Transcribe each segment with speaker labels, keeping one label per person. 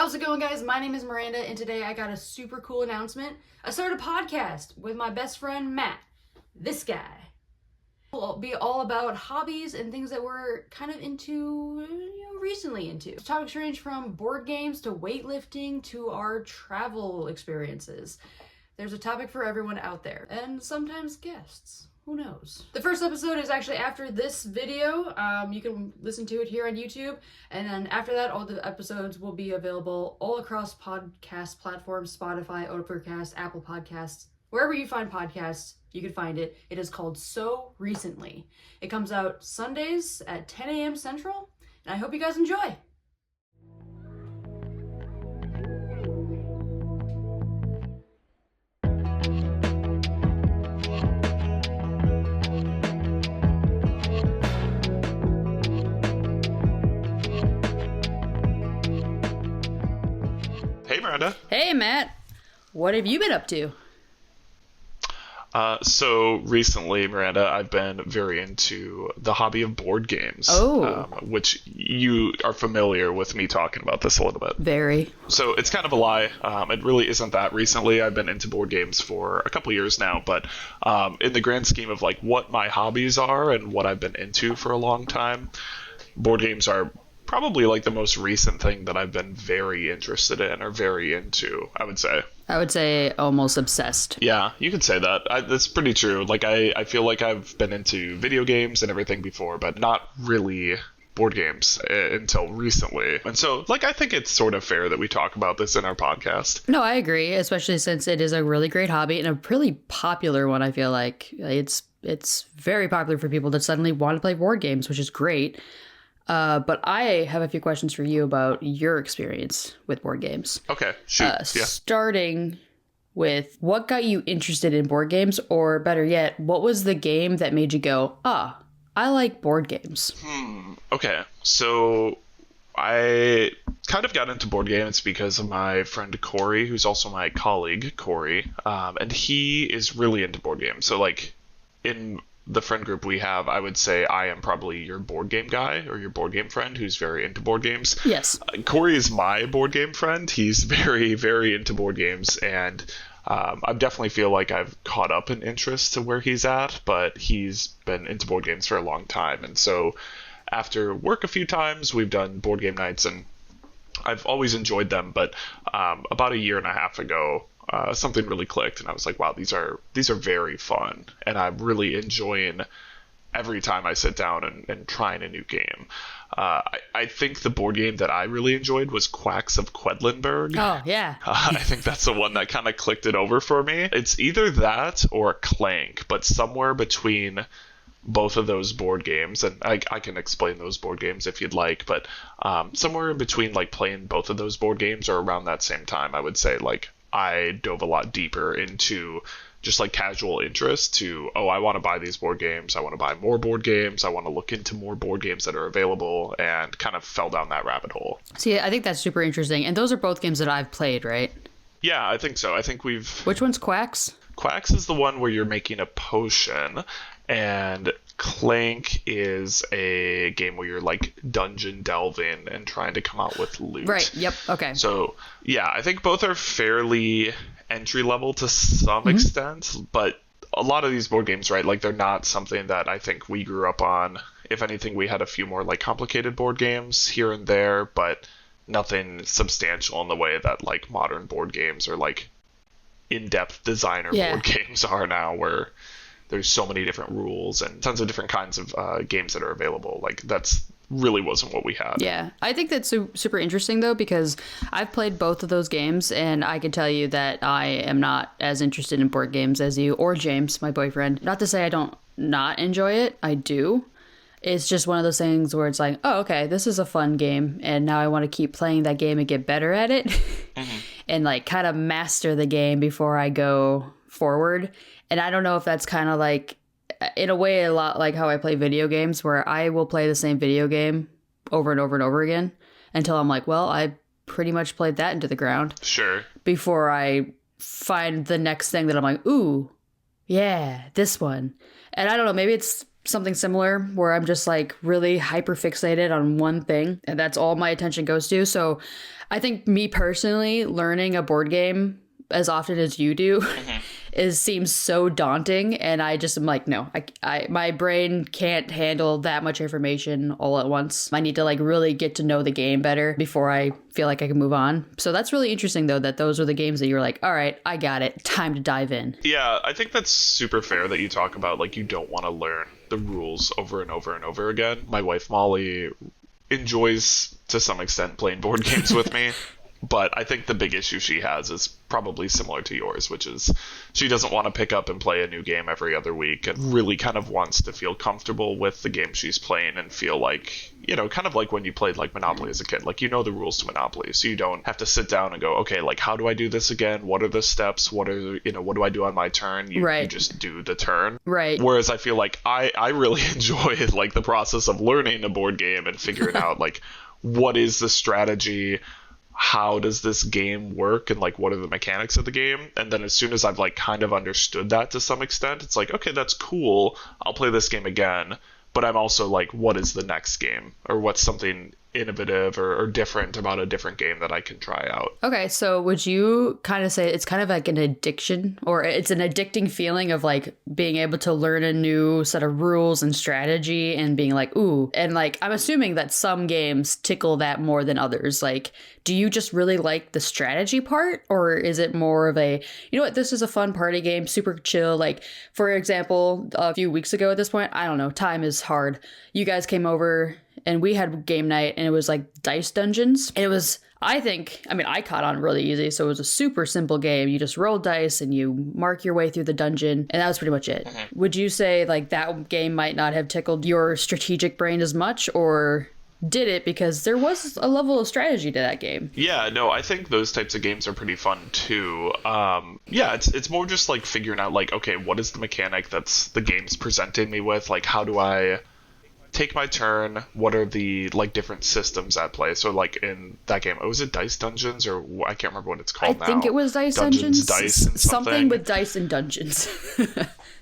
Speaker 1: How's it going, guys? My name is Miranda, and today I got a super cool announcement. I started a podcast with my best friend, Matt. This guy. It'll be all about hobbies and things that we're kind of into, recently into. Topics range from board games to weightlifting to our travel experiences. There's a topic for everyone out there, and sometimes guests. Who knows? The first episode is actually after this video. You can listen to it here on YouTube. And then after that, all the episodes will be available all across podcast platforms, Spotify, Overcast, Apple Podcasts. Wherever you find podcasts, you can find it. It is called So Recently. It comes out Sundays at 10 a.m. Central. And I hope you guys enjoy.
Speaker 2: Hey, Miranda.
Speaker 1: Hey, Matt. What have you been up to?
Speaker 2: So recently, Miranda, I've been very into the hobby of board games.
Speaker 1: Oh.
Speaker 2: Which you are familiar with me talking about this a little bit.
Speaker 1: Very.
Speaker 2: So it's kind of a lie. It really isn't that recently. I've been into board games for a couple years now, but in the grand scheme of like what my hobbies are and what I've been into for a long time, board games are probably like the most recent thing that I've been very interested in or very into, I would say.
Speaker 1: I would say almost obsessed.
Speaker 2: Yeah, you could say that. That's pretty true. Like, I feel like I've been into video games and everything before, but not really board games until recently. And so, like, I think it's sort of fair that we talk about this in our podcast.
Speaker 1: No, I agree, especially since it is a really great hobby and a really popular one. I feel like it's very popular for people that suddenly want to play board games, which is great. But I have a few questions for you about your experience with board games.
Speaker 2: Okay, shoot. Yeah.
Speaker 1: Starting with what got you interested in board games, or better yet, what was the game that made you go, I like board games?
Speaker 2: Okay, so I kind of got into board games because of my friend Corey, who's also my colleague, Corey, and he is really into board games. So, like, in the friend group we have, I would say I am probably your board game guy or your board game friend who's very into board games.
Speaker 1: Yes.
Speaker 2: Corey is my board game friend. He's very, very into board games, and I definitely feel like I've caught up in interest to where he's at, but he's been into board games for a long time. And so after work a few times, we've done board game nights, and I've always enjoyed them. But about a year and a half ago, something really clicked, and I was like, wow, these are very fun, and I'm really enjoying every time I sit down and trying a new game. I think the board game that I really enjoyed was Quacks of Quedlinburg.
Speaker 1: Oh, yeah.
Speaker 2: I think that's the one that kind of clicked it over for me. It's either that or Clank, but somewhere between both of those board games, and I can explain those board games if you'd like, but somewhere in between like playing both of those board games or around that same time, I would say like I dove a lot deeper into just like casual interest to, I want to buy these board games, I want to buy more board games, I want to look into more board games that are available, and kind of fell down that rabbit hole.
Speaker 1: See, I think that's super interesting. And those are both games that I've played, right?
Speaker 2: Yeah, I think so. I think we've...
Speaker 1: Which one's Quacks?
Speaker 2: Quacks is the one where you're making a potion, and Clank is a game where you're like dungeon delving and trying to come out with loot.
Speaker 1: Right, yep, okay.
Speaker 2: So, yeah, I think both are fairly entry level to some extent, but a lot of these board games, right, like they're not something that I think we grew up on. If anything, we had a few more like complicated board games here and there, but nothing substantial in the way that like modern board games or like in-depth designer board games are now, where there's so many different rules and tons of different kinds of games that are available. Like that's really wasn't what we had.
Speaker 1: Yeah, I think that's super interesting though, because I've played both of those games, and I can tell you that I am not as interested in board games as you or James, my boyfriend. Not to say I don't not enjoy it, I do. It's just one of those things where it's like, oh, okay, this is a fun game, and now I want to keep playing that game and get better at it, and like kind of master the game before I go forward. And I don't know if that's kind of like, in a way, a lot like how I play video games, where I will play the same video game over and over and over again until I'm like, well, I pretty much played that into the ground.
Speaker 2: Sure.
Speaker 1: Before I find the next thing that I'm like, ooh, yeah, this one. And I don't know, maybe it's something similar where I'm just like really hyper fixated on one thing and that's all my attention goes to. So I think me personally learning a board game as often as you do seems so daunting, and I just am like, no, my brain can't handle that much information all at once. I need to like really get to know the game better before I feel like I can move on. So that's really interesting though, that those are the games that you're like, all right, I got it, time to dive in.
Speaker 2: Yeah, I think that's super fair that you talk about like you don't want to learn the rules over and over and over again. My wife Molly enjoys to some extent playing board games with me. But I think the big issue she has is probably similar to yours, which is she doesn't want to pick up and play a new game every other week and really kind of wants to feel comfortable with the game she's playing and feel like, you know, kind of like when you played like Monopoly as a kid, like you know the rules to Monopoly, so you don't have to sit down and go, okay, like how do I do this again? What are the steps? What do I do on my turn? You just do the turn.
Speaker 1: Right.
Speaker 2: Whereas I feel like I really enjoy like the process of learning a board game and figuring out like what is the strategy, how does this game work, and like what are the mechanics of the game. And then as soon as I've like kind of understood that to some extent, it's like, okay, that's cool, I'll play this game again. But I'm also like, what is the next game, or what's something innovative or different about a different game that I can try out.
Speaker 1: Okay, so would you kind of say it's kind of like an addiction, or it's an addicting feeling of like being able to learn a new set of rules and strategy and being like, ooh, and like I'm assuming that some games tickle that more than others. Like, do you just really like the strategy part, or is it more of a, you know what, this is a fun party game, super chill? Like, for example, a few weeks ago at this point, I don't know, time is hard. You guys came over and we had game night, and it was like Dice Dungeons. It was, I caught on really easy. So it was a super simple game. You just roll dice and you mark your way through the dungeon, and that was pretty much it. Mm-hmm. Would you say like that game might not have tickled your strategic brain as much, or did it, because there was a level of strategy to that game?
Speaker 2: Yeah, no, I think those types of games are pretty fun too. It's more just like figuring out like, okay, what is the mechanic that's the game's presenting me with? Like, how do I take my turn? What are the like different systems at play? So like in that game, was it Dice Dungeons, or I can't remember what it's called now.
Speaker 1: I think it was Dice Dungeons.
Speaker 2: Dice and
Speaker 1: something with Dice and Dungeons.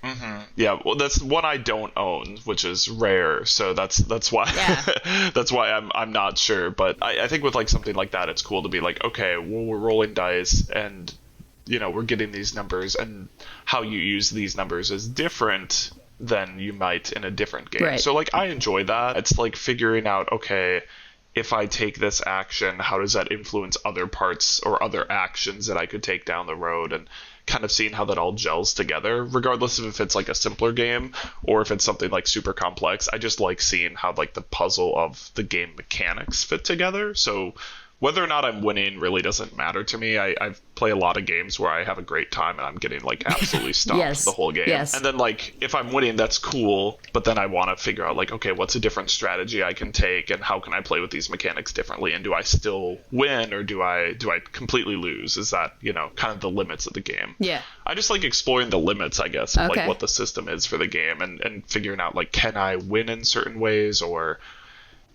Speaker 2: Mm-hmm. Yeah, well, that's one I don't own, which is rare. So that's why that's why I'm not sure. But I think with like something like that, it's cool to be like, okay, well, we're rolling dice, and you know, we're getting these numbers, and how you use these numbers is different than you might in a different game. Right. So like I enjoy that. It's like figuring out, okay, if I take this action, how does that influence other parts or other actions that I could take down the road, and kind of seeing how that all gels together, regardless of if it's like a simpler game or if it's something like super complex. I just like seeing how like the puzzle of the game mechanics fit together. So whether or not I'm winning really doesn't matter to me. I play a lot of games where I have a great time and I'm getting like absolutely stomped the whole game. Yes. And then like if I'm winning, that's cool. But then I want to figure out like, okay, what's a different strategy I can take, and how can I play with these mechanics differently? And do I still win, or do I completely lose? Is that, you know, kind of the limits of the game?
Speaker 1: Yeah.
Speaker 2: I just like exploring the limits, I guess, of like what the system is for the game, and figuring out like, can I win in certain ways, or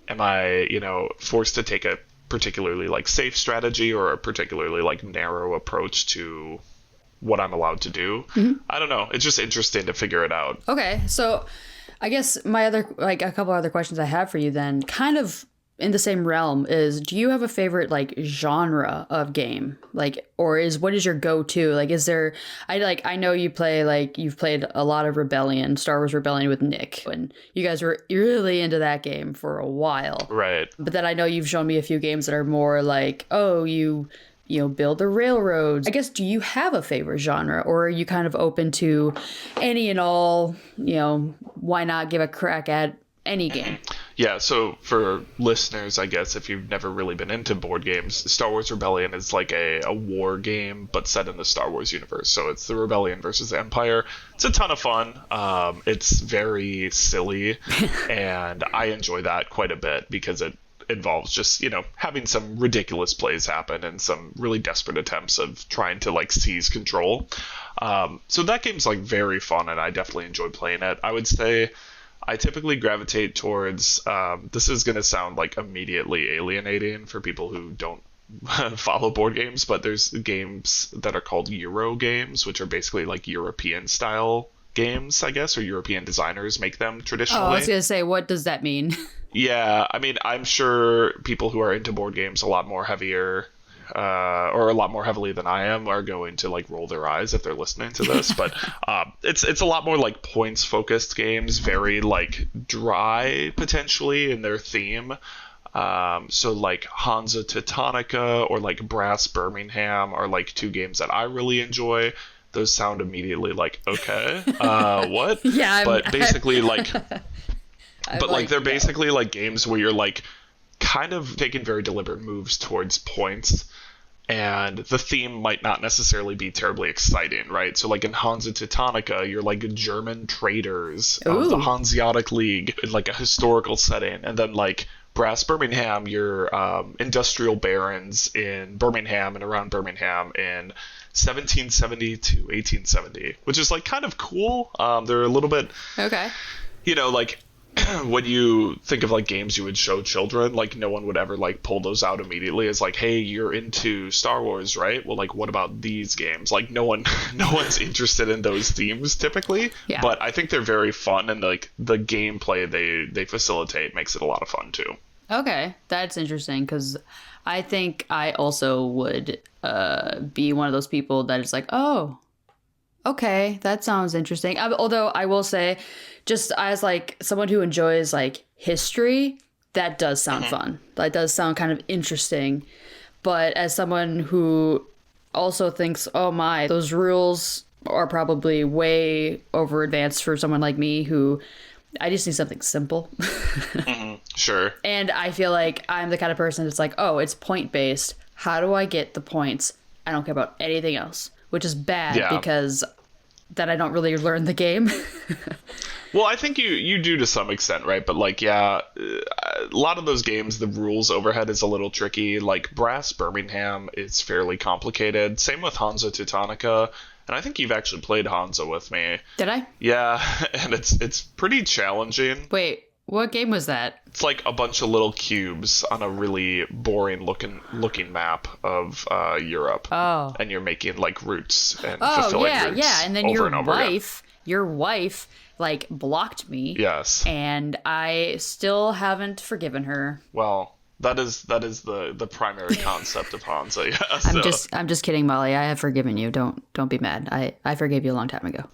Speaker 2: am I, you know, forced to take a particularly like safe strategy or a particularly like narrow approach to what I'm allowed to do. Mm-hmm. I don't know. It's just interesting to figure it out.
Speaker 1: Okay. So I guess my other, like a couple other questions I have for you then, kind of in the same realm, is do you have a favorite like genre of game? Like, or what is your go-to? Like, is there, I know you play, like you've played a lot of Rebellion, Star Wars Rebellion with Nick, and you guys were really into that game for a while.
Speaker 2: Right.
Speaker 1: But then I know you've shown me a few games that are more like, oh, you know, build the railroads. I guess, do you have a favorite genre, or are you kind of open to any and all, you know, why not give a crack at any game?
Speaker 2: Yeah, so for listeners, I guess, if you've never really been into board games, Star Wars Rebellion is like a war game, but set in the Star Wars universe. So it's the Rebellion versus the Empire. It's a ton of fun. It's very silly, and I enjoy that quite a bit because it involves just, you know, having some ridiculous plays happen and some really desperate attempts of trying to like seize control. So that game's like very fun, and I definitely enjoy playing it. I would say I typically gravitate towards, this is going to sound like immediately alienating for people who don't follow board games, but there's games that are called Euro games, which are basically like European style games, I guess, or European designers make them
Speaker 3: Oh,
Speaker 2: traditionally.
Speaker 3: I was gonna say, what does that mean?
Speaker 2: Yeah, I mean, I'm sure people who are into board games a lot more heavier, or a lot more heavily than I am, are going to like roll their eyes if they're listening to this. But it's a lot more like points focused games, very like dry potentially in their theme. So like Hansa Teutonica or like Brass Birmingham are like two games that I really enjoy. Those sound immediately like, okay, what?
Speaker 3: Yeah,
Speaker 2: but basically like,
Speaker 3: I'm
Speaker 2: but like they're
Speaker 3: no.
Speaker 2: basically like games where you're like kind of taking very deliberate moves towards points, and the theme might not necessarily be terribly exciting, right? So like in Hansa Teutonica, you're like German traders of the
Speaker 3: Ooh.
Speaker 2: Hanseatic League in like a historical setting, and then like Brass Birmingham, you're industrial barons in Birmingham and around Birmingham in 1770 to 1870, which is like kind of cool. They're a little bit,
Speaker 3: Okay.
Speaker 2: like when you think of like games you would show children, like no one would ever like pull those out immediately as like, hey, you're into Star Wars, right? Well, like what about these games? Like no one's interested in those themes typically.
Speaker 3: Yeah.
Speaker 2: But I think they're very fun, and like the gameplay they facilitate makes it a lot of fun too.
Speaker 3: Okay, that's interesting because I think I also would be one of those people that is like, oh, okay, that sounds interesting. Although I will say, just as like someone who enjoys like history, that does sound fun. That does sound kind of interesting. But as someone who also thinks, oh my, those rules are probably way over advanced for someone like me who I just need something simple.
Speaker 2: Sure.
Speaker 3: And I feel like I'm the kind of person that's like, oh, it's point based. How do I get the points? I don't care about anything else, which is bad
Speaker 2: Yeah.
Speaker 3: because then I don't really learn the game.
Speaker 2: Well, I think you do to some extent, right? But like, yeah, a lot of those games, the rules overhead is a little tricky. Like Brass Birmingham is fairly complicated. Same with Hansa Teutonica, and I think you've actually played Hansa with me.
Speaker 3: Did I?
Speaker 2: Yeah, and it's pretty challenging.
Speaker 3: Wait, what game was that?
Speaker 2: It's like a bunch of little cubes on a really boring looking map of Europe.
Speaker 3: Oh.
Speaker 2: And you're making like routes and
Speaker 3: Oh,
Speaker 2: fulfilling
Speaker 3: yeah,
Speaker 2: routes
Speaker 3: yeah. And then
Speaker 2: over and over again.
Speaker 3: your wife, like, blocked me.
Speaker 2: Yes.
Speaker 3: And I still haven't forgiven her.
Speaker 2: Well, that is the primary concept of Hansa. Yeah.
Speaker 3: I'm just kidding, Molly. I have forgiven you. Don't be mad. I forgave you a long time ago.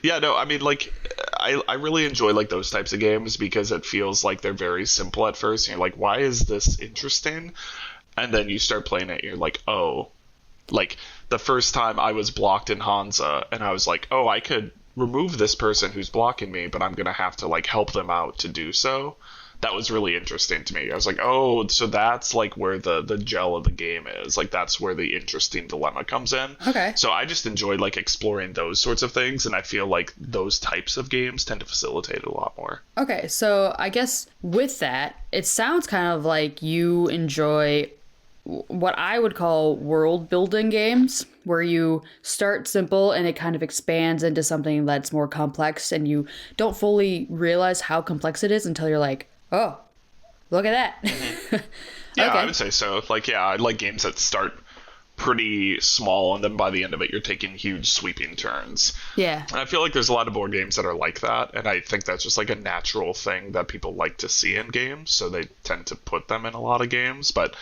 Speaker 2: Yeah, no, I mean, like, I really enjoy like those types of games because it feels like they're very simple at first, and you're like, why is this interesting? And then you start playing it, and you're like, oh, like the first time I was blocked in Hansa, and I was like, oh, I could remove this person who's blocking me, but I'm gonna have to like help them out to do so. That was really interesting to me. I was like, oh, so that's like where the gel of the game is. Like that's where the interesting dilemma comes in.
Speaker 3: Okay.
Speaker 2: So I just enjoy like exploring those sorts of things, and I feel like those types of games tend to facilitate it a lot more.
Speaker 3: Okay, so I guess with that, it sounds kind of like you enjoy what I would call world building games, where you start simple and it kind of expands into something that's more complex, and you don't fully realize how complex it is until you're like, oh, look at that.
Speaker 2: Yeah,
Speaker 3: Okay.
Speaker 2: I would say so. Like, yeah, I like games that start pretty small, and then by the end of it, you're taking huge sweeping turns.
Speaker 3: Yeah.
Speaker 2: And I feel like there's a lot of board games that are like that, and I think that's just like a natural thing that people like to see in games, so they tend to put them in a lot of games. But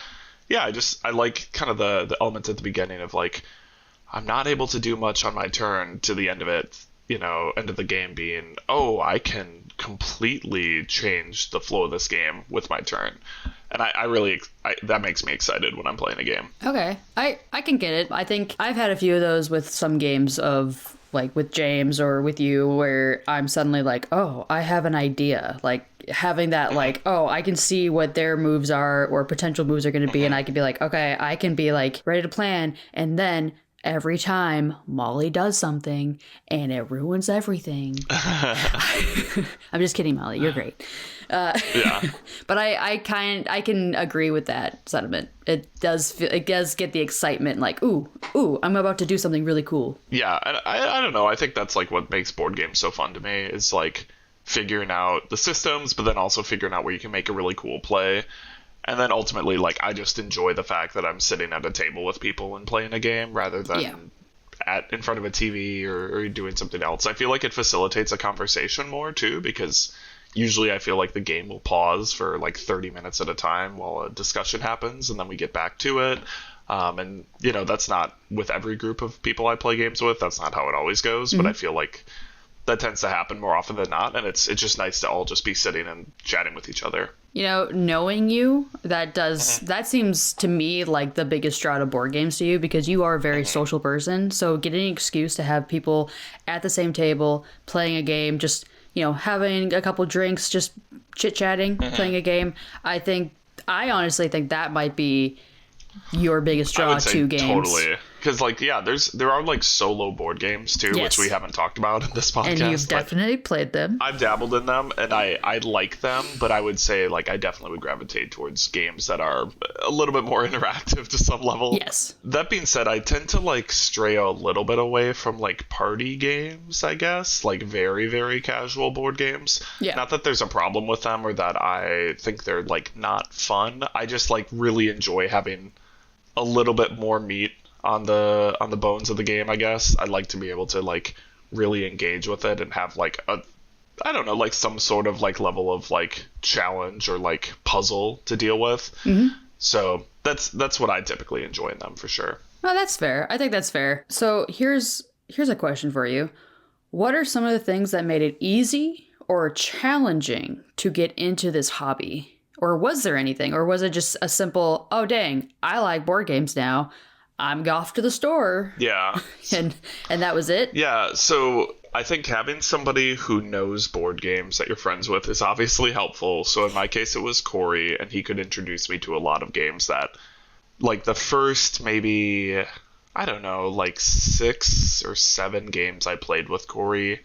Speaker 2: yeah, I like kind of the element at the beginning of like, I'm not able to do much on my turn, to the end of it, end of the game being, oh, I can completely change the flow of this game with my turn. And I really, that makes me excited when I'm playing a game.
Speaker 3: Okay. I can get it. I think I've had a few of those with some games of like with James or with you where I'm suddenly like, oh, I have an idea. Like having that like, oh, I can see what their moves are or potential moves are going to be. And I can be like, okay, I can be like ready to plan. And then every time Molly does something and it ruins everything. I'm just kidding, Molly. You're great.
Speaker 2: Yeah.
Speaker 3: But I can agree with that sentiment. It does get the excitement, like ooh, I'm about to do something really cool.
Speaker 2: Yeah, and I don't know. I think that's like what makes board games so fun to me, is like figuring out the systems, but then also figuring out where you can make a really cool play. And then ultimately, like, I just enjoy the fact that I'm sitting at a table with people and playing a game rather than
Speaker 3: Yeah.
Speaker 2: in front of a TV or you're doing something else. I feel like it facilitates a conversation more too, because usually I feel like the game will pause for like 30 minutes at a time while a discussion happens, and then we get back to it. And that's not with every group of people I play games with. That's not how it always goes. But I feel like that tends to happen more often than not, and it's just nice to all just be sitting and chatting with each other.
Speaker 3: Knowing you, that seems to me like the biggest draw to board games to you, because you are a very social person. So getting an excuse to have people at the same table playing a game, just having a couple drinks, just chit-chatting, playing a game, I honestly think that might be your biggest draw to games.
Speaker 2: Totally. Because there are like solo board games too, which we haven't talked about in this podcast.
Speaker 3: And you've definitely played them.
Speaker 2: I've dabbled in them, and I like them, but I would say I definitely would gravitate towards games that are a little bit more interactive to some level.
Speaker 3: Yes.
Speaker 2: That being said, I tend to stray a little bit away from party games, I guess, very, very casual board games.
Speaker 3: Yeah.
Speaker 2: Not that there's a problem with them or that I think they're not fun. I just really enjoy having a little bit more meat on the bones of the game, I guess. I'd like to be able to really engage with it and have some sort of level of challenge or puzzle to deal with. Mm-hmm. So that's what I typically enjoy in them, for sure.
Speaker 3: Oh, that's fair. I think that's fair. So here's a question for you. What are some of the things that made it easy or challenging to get into this hobby? Or was there anything? Or was it just a simple, oh dang, I like board games now, I'm off to the store.
Speaker 2: Yeah.
Speaker 3: and that was it?
Speaker 2: Yeah, so I think having somebody who knows board games that you're friends with is obviously helpful. So in my case, it was Corey, and he could introduce me to a lot of games that, the first maybe, I don't know, 6 or 7 games I played with Corey,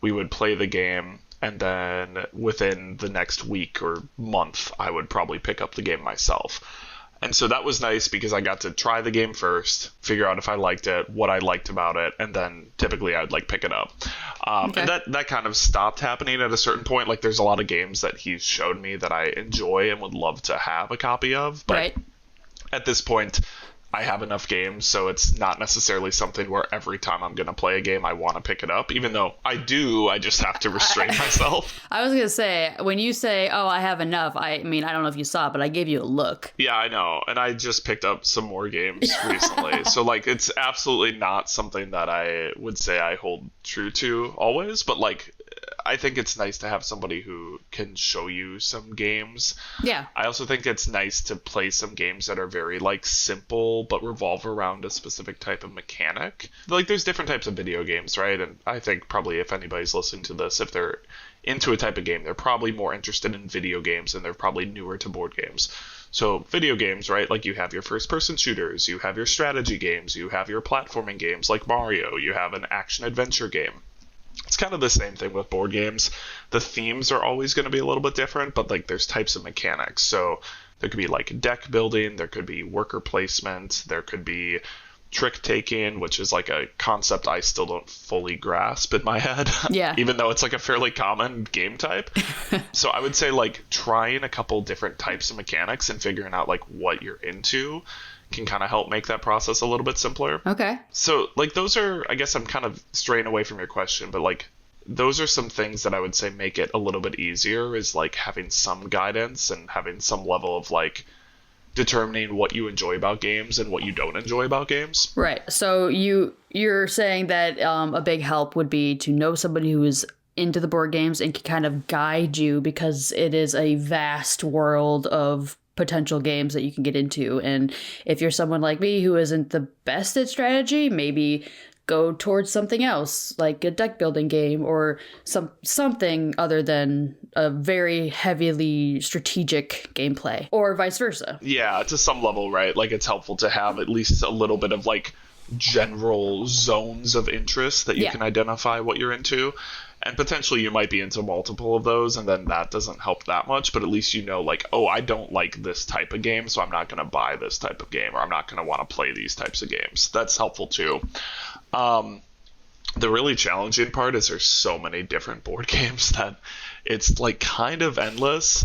Speaker 2: we would play the game, and then within the next week or month, I would probably pick up the game myself. And so that was nice because I got to try the game first, figure out if I liked it, what I liked about it, and then typically I'd pick it up. Okay. And that kind of stopped happening at a certain point. There's a lot of games that he's showed me that I enjoy and would love to have a copy of. But at this point, I have enough games, so it's not necessarily something where every time I'm going to play a game, I want to pick it up. Even though I do, I just have to restrain myself.
Speaker 3: I was going to say, when you say, oh, I have enough, I don't know if you saw it, but I gave you a look.
Speaker 2: Yeah, I know. And I just picked up some more games recently. So, it's absolutely not something that I would say I hold true to always. But, I think it's nice to have somebody who can show you some games.
Speaker 3: Yeah.
Speaker 2: I also think it's nice to play some games that are very simple but revolve around a specific type of mechanic. There's different types of video games, right? And I think probably if anybody's listening to this, if they're into a type of game, they're probably more interested in video games and they're probably newer to board games. So video games, right? You have your first person shooters, you have your strategy games, you have your platforming games like Mario, you have an action adventure game. It's kind of the same thing with board games. The themes are always going to be a little bit different, but there's types of mechanics. So there could be deck building, there could be worker placement, there could be trick taking, which is a concept I still don't fully grasp in my head.
Speaker 3: Yeah.
Speaker 2: Even though it's a fairly common game type. So I would say trying a couple different types of mechanics and figuring out what you're into can kind of help make that process a little bit simpler.
Speaker 3: Okay.
Speaker 2: So, those are, I guess I'm kind of straying away from your question, but, those are some things that I would say make it a little bit easier, is, having some guidance and having some level of, determining what you enjoy about games and what you don't enjoy about games.
Speaker 3: Right. So you're saying that a big help would be to know somebody who is into the board games and can kind of guide you, because it is a vast world of potential games that you can get into. And if you're someone like me who isn't the best at strategy, maybe go towards something else, like a deck building game or something other than a very heavily strategic gameplay, or vice versa.
Speaker 2: Yeah, to some level, right? It's helpful to have at least a little bit of general zones of interest that you can identify what you're into. And potentially you might be into multiple of those, and then that doesn't help that much, but at least oh, I don't like this type of game, so I'm not going to buy this type of game, or I'm not going to want to play these types of games. That's helpful too. The really challenging part is there's so many different board games that it's kind of endless.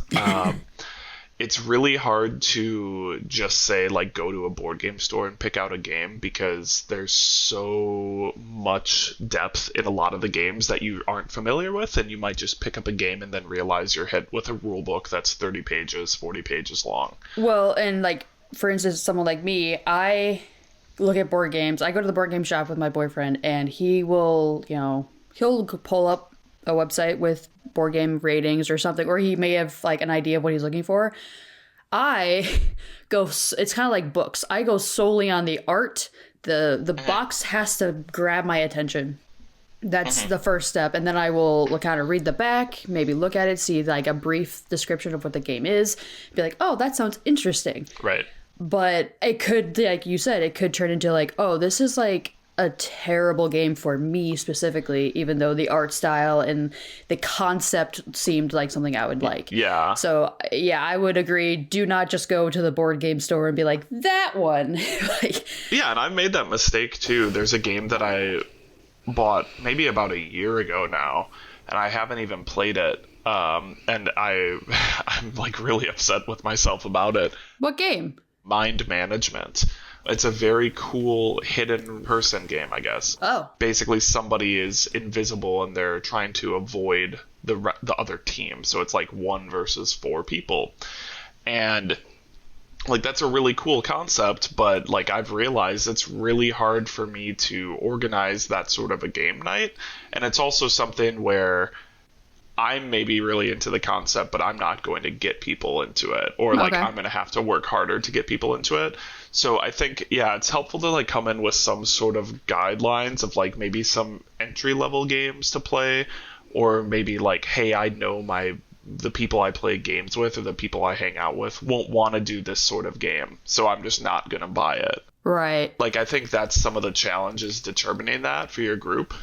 Speaker 2: it's really hard to just say like go to a board game store and pick out a game because there's so much depth in a lot of the games that you aren't familiar with, and you might just pick up a game and then realize you're hit with a rule book that's 30 pages, 40 pages long.
Speaker 3: Well, and like for instance, someone like me, I look at board games. I go to the board game shop with my boyfriend, and he will, he'll pull up a website with board game ratings or something, or he may have like an idea of what he's looking for. I go, it's kind of like books. I go solely on the art. The box has to grab my attention. That's the first step. And then I will kind of read the back, maybe look at it, see like a brief description of what the game is, be like, oh, that sounds interesting.
Speaker 2: Right.
Speaker 3: But it could, like you said, it could turn into like, oh, this is like a terrible game for me specifically, even though the art style and the concept seemed like something I would like.
Speaker 2: Yeah.
Speaker 3: So, yeah, I would agree. Do not just go to the board game store and be like, that one. Like,
Speaker 2: yeah, and I've made that mistake too. There's a game that I bought maybe about a year ago now, and I haven't even played it. And I'm like really upset with myself about it.
Speaker 3: what game?
Speaker 2: Mind Management. It's a very cool hidden person game, I guess.
Speaker 3: Oh.
Speaker 2: Basically, somebody is invisible and they're trying to avoid the other team. So it's like 1 versus 4 people. And like that's a really cool concept, but like I've realized it's really hard for me to organize that sort of a game night. And it's also something where I'm maybe really into the concept, but I'm not going to get people into it, or like
Speaker 3: Okay.
Speaker 2: I'm going to have to work harder to get people into it. So I think, yeah, it's helpful to like come in with some sort of guidelines of like maybe some entry level games to play, or maybe like, hey, I know the people I play games with or the people I hang out with won't want to do this sort of game, so I'm just not going to buy it.
Speaker 3: Right.
Speaker 2: Like I think that's some of the challenges determining that for your group.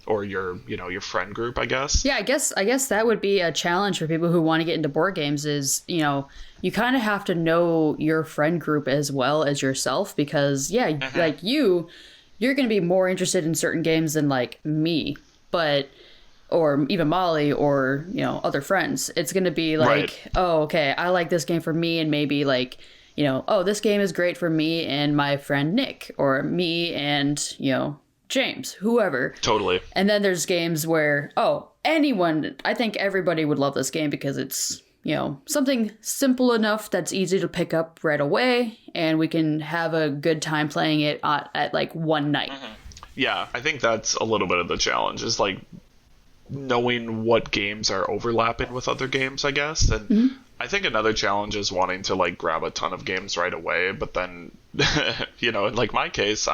Speaker 2: Or your friend group, I guess.
Speaker 3: Yeah, I guess that would be a challenge for people who want to get into board games is, you kind of have to know your friend group as well as yourself because, yeah, like you're going to be more interested in certain games than like me, or even Molly or, other friends. It's going to be like,
Speaker 2: Right.
Speaker 3: oh, okay, I like this game for me and maybe like, oh, this game is great for me and my friend Nick or me and, James, whoever.
Speaker 2: Totally.
Speaker 3: And then there's games where, I think everybody would love this game because it's, something simple enough that's easy to pick up right away, and we can have a good time playing it at like one night.
Speaker 2: Yeah, I think that's a little bit of the challenge, is like knowing what games are overlapping with other games, I guess. And I think another challenge is wanting to like grab a ton of games right away, but then, in like my case,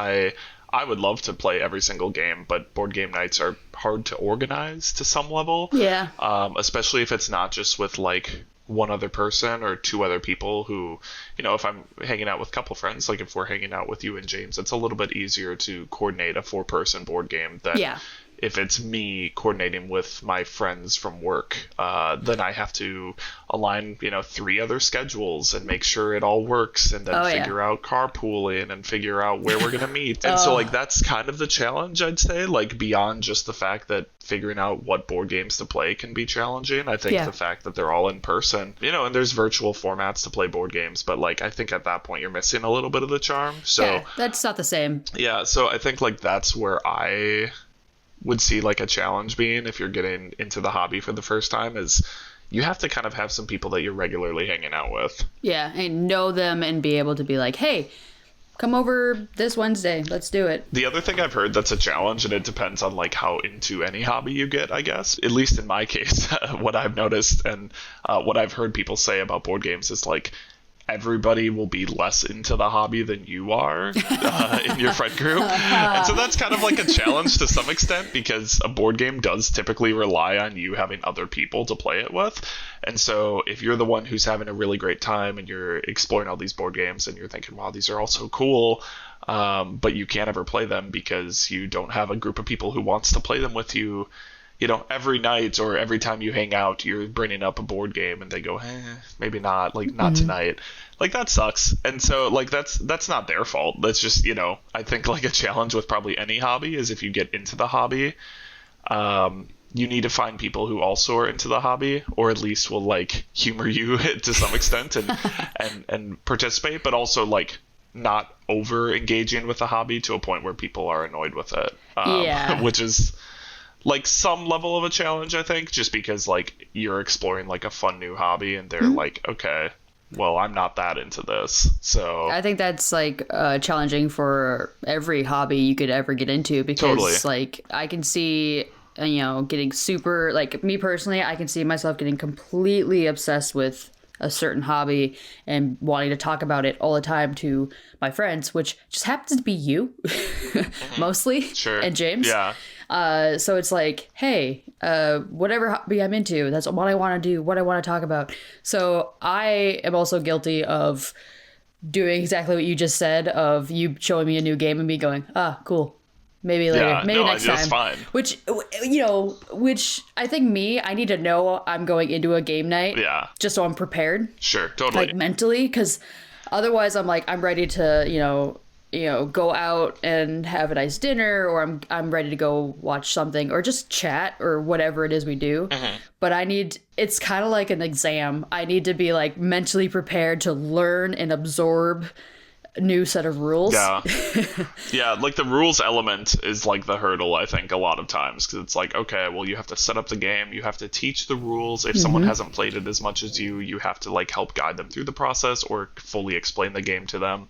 Speaker 2: I would love to play every single game, but board game nights are hard to organize to some level.
Speaker 3: Yeah.
Speaker 2: Especially if it's not just with like one other person or 2 other people who, if I'm hanging out with a couple friends, like if we're hanging out with you and James, it's a little bit easier to coordinate a 4-person board game than if it's me coordinating with my friends from work. Then I have to align, 3 other schedules and make sure it all works, and then figure out carpooling and figure out where we're going to meet. And so like that's kind of the challenge, I'd say, like beyond just the fact that figuring out what board games to play can be challenging. I think the fact that they're all in person, and there's virtual formats to play board games, but like I think at that point you're missing a little bit of the charm. So
Speaker 3: yeah, that's not the same.
Speaker 2: Yeah, so I think like that's where I would see like a challenge being, if you're getting into the hobby for the first time, is you have to kind of have some people that you're regularly hanging out with.
Speaker 3: Yeah, and know them and be able to be like, hey, come over this Wednesday, let's do it.
Speaker 2: The other thing I've heard that's a challenge, and it depends on like how into any hobby you get, I guess, at least in my case, what I've noticed and what I've heard people say about board games is like everybody will be less into the hobby than you are in your friend group. And so that's kind of like a challenge to some extent, because a board game does typically rely on you having other people to play it with. And so if you're the one who's having a really great time and you're exploring all these board games and you're thinking, wow, these are all so cool, but you can't ever play them because you don't have a group of people who wants to play them with you, every night or every time you hang out, you're bringing up a board game and they go, maybe not, like not tonight. Like that sucks. And so like that's not their fault. That's just, I think like a challenge with probably any hobby is if you get into the hobby, you need to find people who also are into the hobby, or at least will like humor you to some extent and participate, but also like not over engaging with the hobby to a point where people are annoyed with it. Which is like some level of a challenge, I think, just because like you're exploring like a fun new hobby and they're like, okay, well, I'm not that into this. So
Speaker 3: I think that's like challenging for every hobby you could ever get into, because like I can see, getting super, like me personally, I can see myself getting completely obsessed with a certain hobby and wanting to talk about it all the time to my friends, which just happens to be you mostly.
Speaker 2: Sure.
Speaker 3: And James.
Speaker 2: Yeah.
Speaker 3: So it's like, hey, whatever hobby I'm into, that's what I want to do, what I want to talk about. So I am also guilty of doing exactly what you just said, of you showing me a new game and me going, cool. Maybe later.
Speaker 2: Yeah,
Speaker 3: maybe next time.
Speaker 2: That's fine.
Speaker 3: Which I think I need to know I'm going into a game night.
Speaker 2: Yeah.
Speaker 3: Just so I'm prepared.
Speaker 2: Sure, totally.
Speaker 3: Like mentally, because otherwise I'm like, I'm ready to, go out and have a nice dinner, or I'm ready to go watch something or just chat or whatever it is we do.
Speaker 2: Mm-hmm.
Speaker 3: But it's kind of like an exam. I need to be like mentally prepared to learn and absorb a new set of rules.
Speaker 2: Yeah. Yeah, like the rules element is like the hurdle, I think, a lot of times, because it's like, okay, well, you have to set up the game, you have to teach the rules. If someone hasn't played it as much as you have to like help guide them through the process or fully explain the game to them.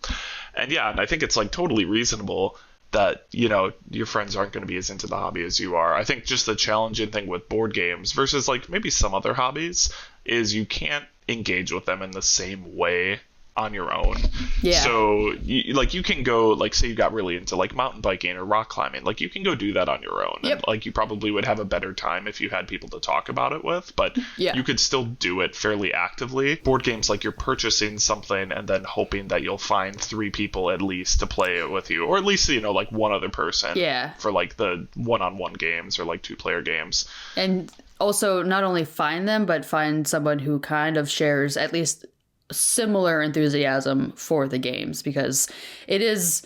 Speaker 2: And yeah, and I think it's like totally reasonable that, your friends aren't going to be as into the hobby as you are. I think just the challenging thing with board games versus like maybe some other hobbies is you can't engage with them in the same way on your own.
Speaker 3: Yeah.
Speaker 2: So you can go, like, say you got really into like mountain biking or rock climbing, like you can go do that on your own.
Speaker 3: Yep.
Speaker 2: And like you probably would have a better time if you had people to talk about it with, but you could still do it fairly actively. Board games, like you're purchasing something and then hoping that you'll find 3 people at least to play it with you, or at least, like one other person.
Speaker 3: Yeah.
Speaker 2: For like the one-on-one games or like 2-player games.
Speaker 3: And also not only find them, but find someone who kind of shares at least similar enthusiasm for the games, because it is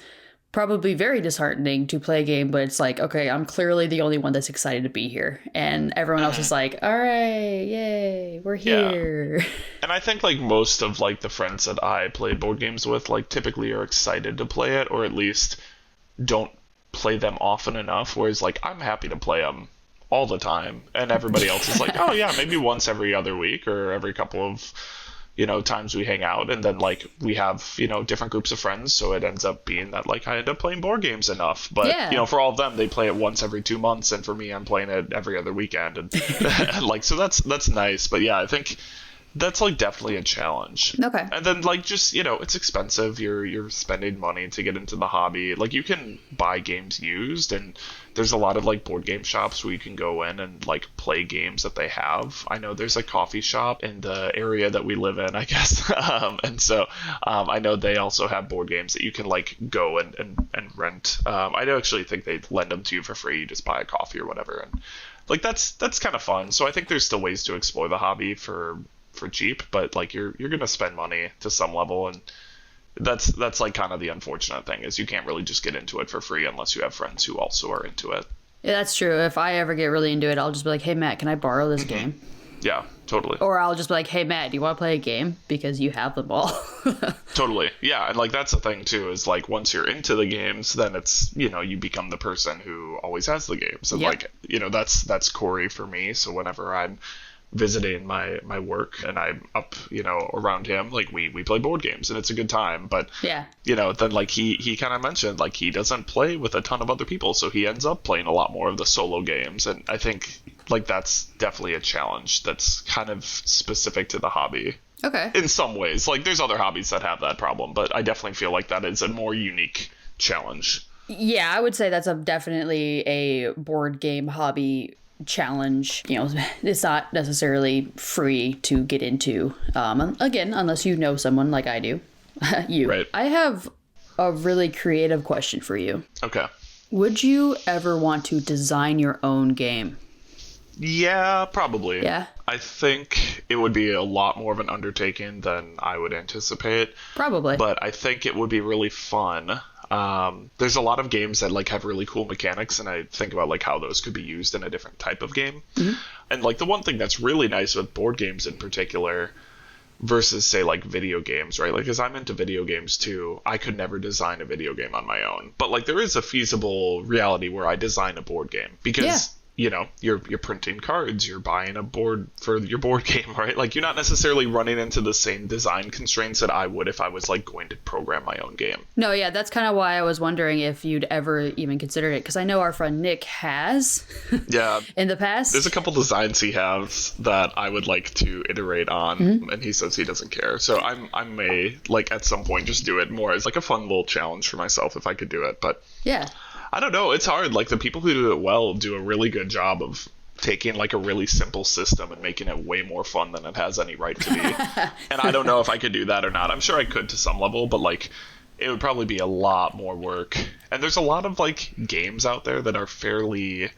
Speaker 3: probably very disheartening to play a game, but it's like, okay, I'm clearly the only one that's excited to be here, and everyone else is like, all right, yay, we're here.
Speaker 2: Yeah. And I think like most of like the friends that I play board games with, like typically are excited to play it, or at least don't play them often enough, whereas like I'm happy to play them all the time, and everybody else is like, oh yeah, maybe once every other week or every couple of times we hang out, and then like we have different groups of friends, so it ends up being that like I end up playing board games enough, but for all of them they play it once every 2 months, and for me I'm playing it every other weekend, and like so that's nice. But yeah, I think that's like definitely a challenge.
Speaker 3: Okay.
Speaker 2: And then like just it's expensive. You're spending money to get into the hobby. Like you can buy games used, and there's a lot of like board game shops where you can go in and like play games that they have. I know there's a coffee shop in the area that we live in, I guess. And so I know they also have board games that you can like go and rent. I actually think they lend them to you for free. You just buy a coffee or whatever, and like that's kind of fun. So I think there's still ways to explore the hobby for cheap, but like you're gonna spend money to some level, and that's like kind of the unfortunate thing, is you can't really just get into it for free unless you have friends who also are into it.
Speaker 3: Yeah, that's true. If I ever get really into it, I'll just be like, hey Matt, can I borrow this game?
Speaker 2: Yeah, totally.
Speaker 3: Or I'll just be like, hey Matt, do you want to play a game, because you have them all?
Speaker 2: Totally. Yeah, and like that's the thing too, is like once you're into the games, then it's you become the person who always has the games, and like that's Corey for me. So whenever I'm visiting my work and I'm up around him, like we play board games and it's a good time, but then like he kind of mentioned like he doesn't play with a ton of other people, so he ends up playing a lot more of the solo games, and I think like that's definitely a challenge that's kind of specific to the hobby.
Speaker 3: Okay.
Speaker 2: In some ways, like there's other hobbies that have that problem, but I definitely feel like that is a more unique challenge.
Speaker 3: Yeah, I would say that's definitely a board game hobby challenge. It's not necessarily free to get into, again, unless you know someone like I do.
Speaker 2: Right.
Speaker 3: I have a really creative question for you.
Speaker 2: Okay.
Speaker 3: Would you ever want to design your own game?
Speaker 2: Yeah, probably.
Speaker 3: Yeah.
Speaker 2: I think it would be a lot more of an undertaking than I would anticipate.
Speaker 3: Probably.
Speaker 2: But I think it would be really fun. There's a lot of games that like have really cool mechanics, and I think about like how those could be used in a different type of game. And like the one thing that's really nice with board games in particular versus say like video games, right? Like, because I'm into video games too. I could never design a video game on my own, but like there is a feasible reality where I design a board game because you know, you're printing cards, you're buying a board for your board game, right? Like, you're not necessarily running into the same design constraints that I would if I was like going to program my own game.
Speaker 3: No, yeah, that's kind of why I was wondering if you'd ever even considered it, because I know our friend Nick has.
Speaker 2: Yeah.
Speaker 3: In the past.
Speaker 2: There's a couple designs he has that I would like to iterate on, and he says he doesn't care. So I may like at some point just do it more as like a fun little challenge for myself if I could do it. But
Speaker 3: yeah.
Speaker 2: I don't know. It's hard. Like, the people who do it well do a really good job of taking, like, a really simple system and making it way more fun than it has any right to be. And I don't know if I could do that or not. I'm sure I could to some level, but, like, it would probably be a lot more work. And there's a lot of, like, games out there that are fairly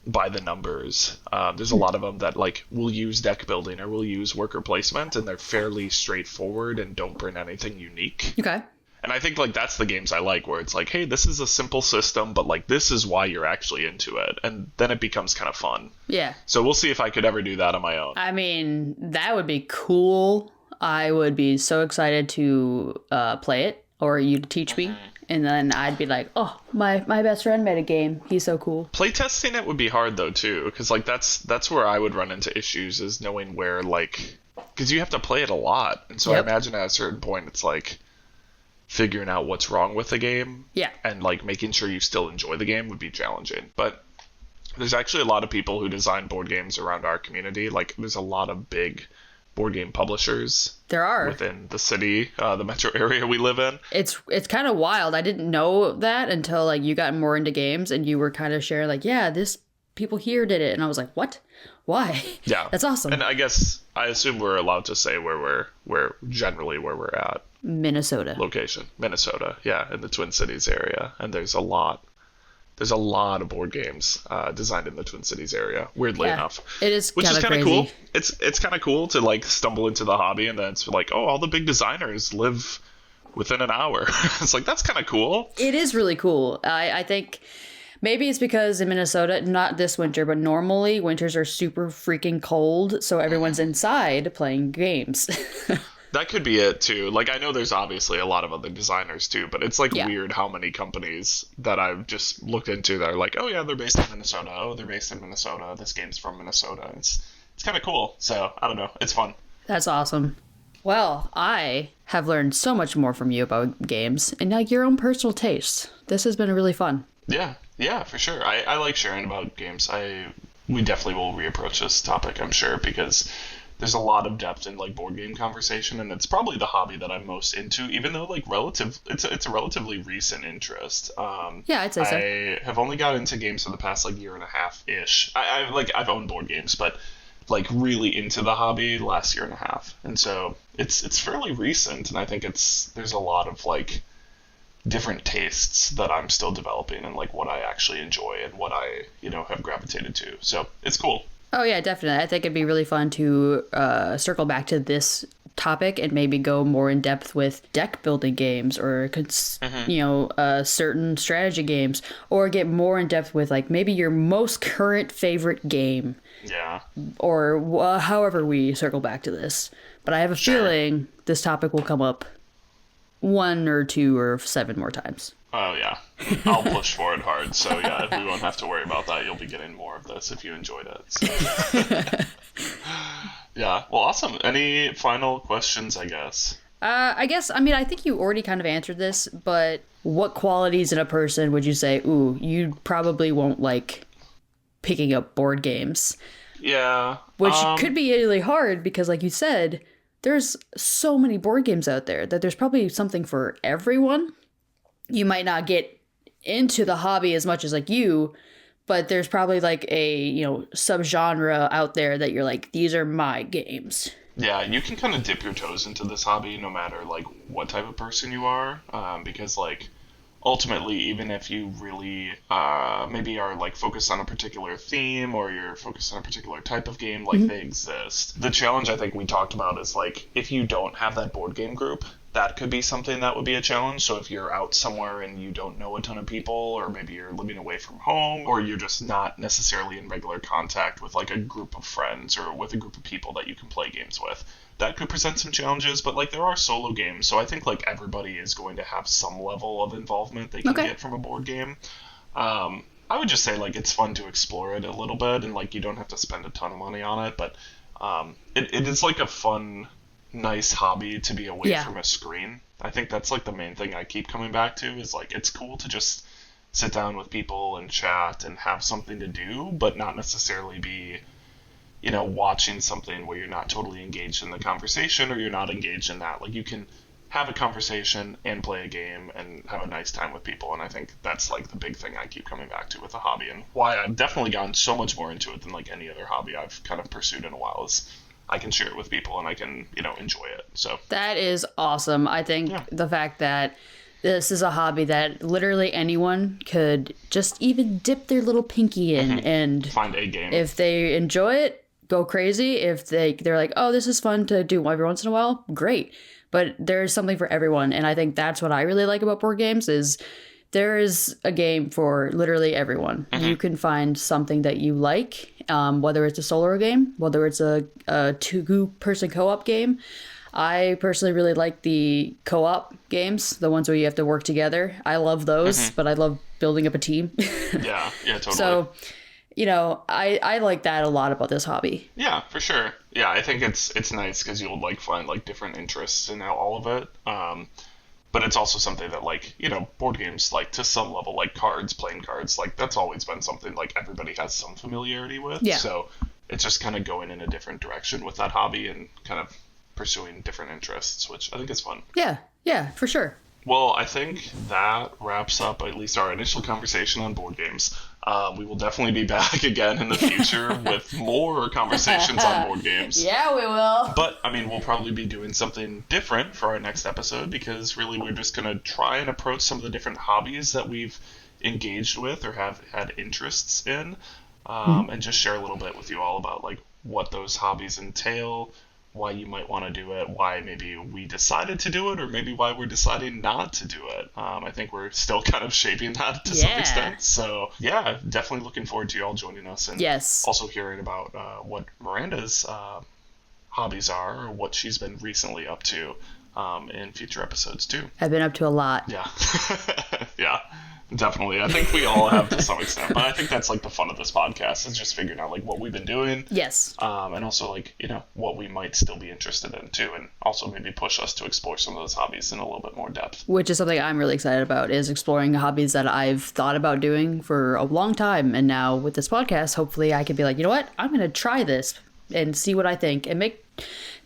Speaker 2: by the numbers. There's a lot of them that, like, will use deck building or will use worker placement, and they're fairly straightforward and don't bring anything unique.
Speaker 3: Okay.
Speaker 2: And I think, like, that's the games I like, where it's like, hey, this is a simple system, but, like, this is why you're actually into it. And then it becomes kind of fun.
Speaker 3: Yeah.
Speaker 2: So we'll see if I could ever do that on my own.
Speaker 3: I mean, that would be cool. I would be so excited to play it, or you teach me. And then I'd be like, oh, my best friend made a game. He's so cool.
Speaker 2: Playtesting it would be hard, though, too. Because, like, that's where I would run into issues, is knowing where, like... Because you have to play it a lot. And so I imagine at a certain point, it's like... figuring out what's wrong with the game and like making sure you still enjoy the game would be challenging. But there's actually a lot of people who design board games around our community. Like, there's a lot of big board game publishers
Speaker 3: there are
Speaker 2: within the city, the metro area we live in.
Speaker 3: It's kind of wild. I didn't know that until like you got more into games and you were kind of sharing like, yeah, this people here did it, and I was like, what? Why?
Speaker 2: Yeah,
Speaker 3: that's awesome.
Speaker 2: And I assume we're allowed to say where we're at.
Speaker 3: Minnesota.
Speaker 2: Location. Minnesota, yeah, in the Twin Cities area. And there's a lot of board games designed in the Twin Cities area, weirdly enough.
Speaker 3: It is
Speaker 2: which is
Speaker 3: kind of
Speaker 2: cool. It's kind of cool to like stumble into the hobby and then it's like, oh, all the big designers live within an hour. It's like, that's kind of cool.
Speaker 3: It is really cool. I think maybe it's because in Minnesota, not this winter, but normally winters are super freaking cold, so everyone's inside playing games.
Speaker 2: That could be it, too. Like, I know there's obviously a lot of other designers, too, but it's, like, weird how many companies that I've just looked into that are like, oh, yeah, they're based in Minnesota. Oh, they're based in Minnesota. This game's from Minnesota. It's kind of cool. So, I don't know. It's fun.
Speaker 3: That's awesome. Well, I have learned so much more from you about games and, like, your own personal tastes. This has been really fun.
Speaker 2: Yeah, for sure. I like sharing about games. We definitely will reapproach this topic, I'm sure, because... there's a lot of depth in like board game conversation, and it's probably the hobby that I'm most into, even though like it's a relatively recent interest.
Speaker 3: Yeah, I'd say so.
Speaker 2: I have only got into games for the past like year and a half ish. I've owned board games, but like really into the hobby last year and a half, and so it's fairly recent, and I think there's a lot of like different tastes that I'm still developing, and like what I actually enjoy and what I have gravitated to. So it's cool.
Speaker 3: Oh, yeah, definitely. I think it'd be really fun to circle back to this topic and maybe go more in depth with deck building games or, certain strategy games, or get more in depth with like maybe your most current favorite game.
Speaker 2: Yeah.
Speaker 3: Or however we circle back to this. But I have a feeling this topic will come up 1 or 2 or 7 more times.
Speaker 2: Oh, yeah. I'll push for it hard. So, yeah, we won't have to worry about that. You'll be getting more of this if you enjoyed it. So. Yeah. Well, awesome. Any final questions, I guess?
Speaker 3: I think you already kind of answered this, but what qualities in a person would you say, ooh, you probably won't like picking up board games?
Speaker 2: Yeah.
Speaker 3: Which could be really hard because, like you said, there's so many board games out there that there's probably something for everyone. You might not get into the hobby as much as like you, but there's probably like a, subgenre out there that you're like, these are my games.
Speaker 2: Yeah, you can kind of dip your toes into this hobby no matter like what type of person you are, because like ultimately, even if you really maybe are like focused on a particular theme or you're focused on a particular type of game, like they exist. The challenge I think we talked about is like if you don't have that board game group, that could be something that would be a challenge. So if you're out somewhere and you don't know a ton of people, or maybe you're living away from home, or you're just not necessarily in regular contact with like a group of friends or with a group of people that you can play games with, that could present some challenges. But like there are solo games, so I think like everybody is going to have some level of involvement they can get from a board game. I would just say like it's fun to explore it a little bit, and like you don't have to spend a ton of money on it, but it is like a fun, nice hobby to be away from a screen. I think that's like the main thing I keep coming back to, is like it's cool to just sit down with people and chat and have something to do, but not necessarily be, you know, watching something where you're not totally engaged in the conversation, or you're not engaged in that. Like you can have a conversation and play a game and have a nice time with people, and I think that's like the big thing I keep coming back to with the hobby, and why I've definitely gotten so much more into it than like any other hobby I've kind of pursued in a while, is I can share it with people and I can, you know, enjoy it. So
Speaker 3: that is awesome. I think the fact that this is a hobby that literally anyone could just even dip their little pinky in and
Speaker 2: find a game.
Speaker 3: If they enjoy it, go crazy. If they're like, oh, this is fun to do every once in a while, great. But there's something for everyone. And I think that's what I really like about board games, is there is a game for literally everyone. You can find something that you like, whether it's a solo game, whether it's a two-person co-op game. I personally really like the co-op games, the ones where you have to work together. I love those, but I love building up a team.
Speaker 2: yeah, totally.
Speaker 3: So, you know, I like that a lot about this hobby.
Speaker 2: Yeah, for sure. Yeah, I think it's nice because you'll like find like different interests in all of it. But it's also something that, like, you know, board games, like to some level, like cards, playing cards, like that's always been something like everybody has some familiarity with.
Speaker 3: Yeah.
Speaker 2: So it's just kind of going in a different direction with that hobby and kind of pursuing different interests, which I think is fun.
Speaker 3: Yeah, for sure.
Speaker 2: Well, I think that wraps up at least our initial conversation on board games. We will definitely be back again in the future with more conversations on board games.
Speaker 3: Yeah, we will.
Speaker 2: But, I mean, we'll probably be doing something different for our next episode, because really we're just going to try and approach some of the different hobbies that we've engaged with or have had interests in, and just share a little bit with you all about, like, what those hobbies entail, why you might want to do it, why maybe we decided to do it, or maybe why we're deciding not to do it. I think we're still kind of shaping that to some extent. So yeah, definitely looking forward to you all joining us, and also hearing about what Miranda's hobbies are, or what she's been recently up to in future episodes too.
Speaker 3: I've been up to a lot.
Speaker 2: Yeah. Yeah. Definitely. I think we all have to some extent, but I think that's like the fun of this podcast, is just figuring out like what we've been doing.
Speaker 3: Yes.
Speaker 2: And also like, you know, what we might still be interested in too, and also maybe push us to explore some of those hobbies in a little bit more depth.
Speaker 3: Which is something I'm really excited about, is exploring hobbies that I've thought about doing for a long time. And now with this podcast, hopefully I can be like, you know what? I'm going to try this and see what I think, and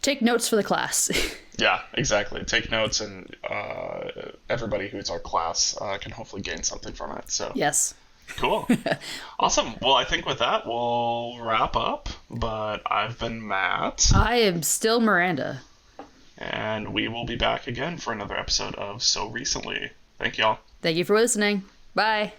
Speaker 3: take notes for the class.
Speaker 2: Yeah, exactly. Take notes, and everybody who's our class can hopefully gain something from it. So
Speaker 3: yes.
Speaker 2: Cool. Awesome. Well, I think with that, we'll wrap up. But I've been Matt.
Speaker 3: I am still Miranda.
Speaker 2: And we will be back again for another episode of So Recently. Thank y'all.
Speaker 3: Thank you for listening. Bye.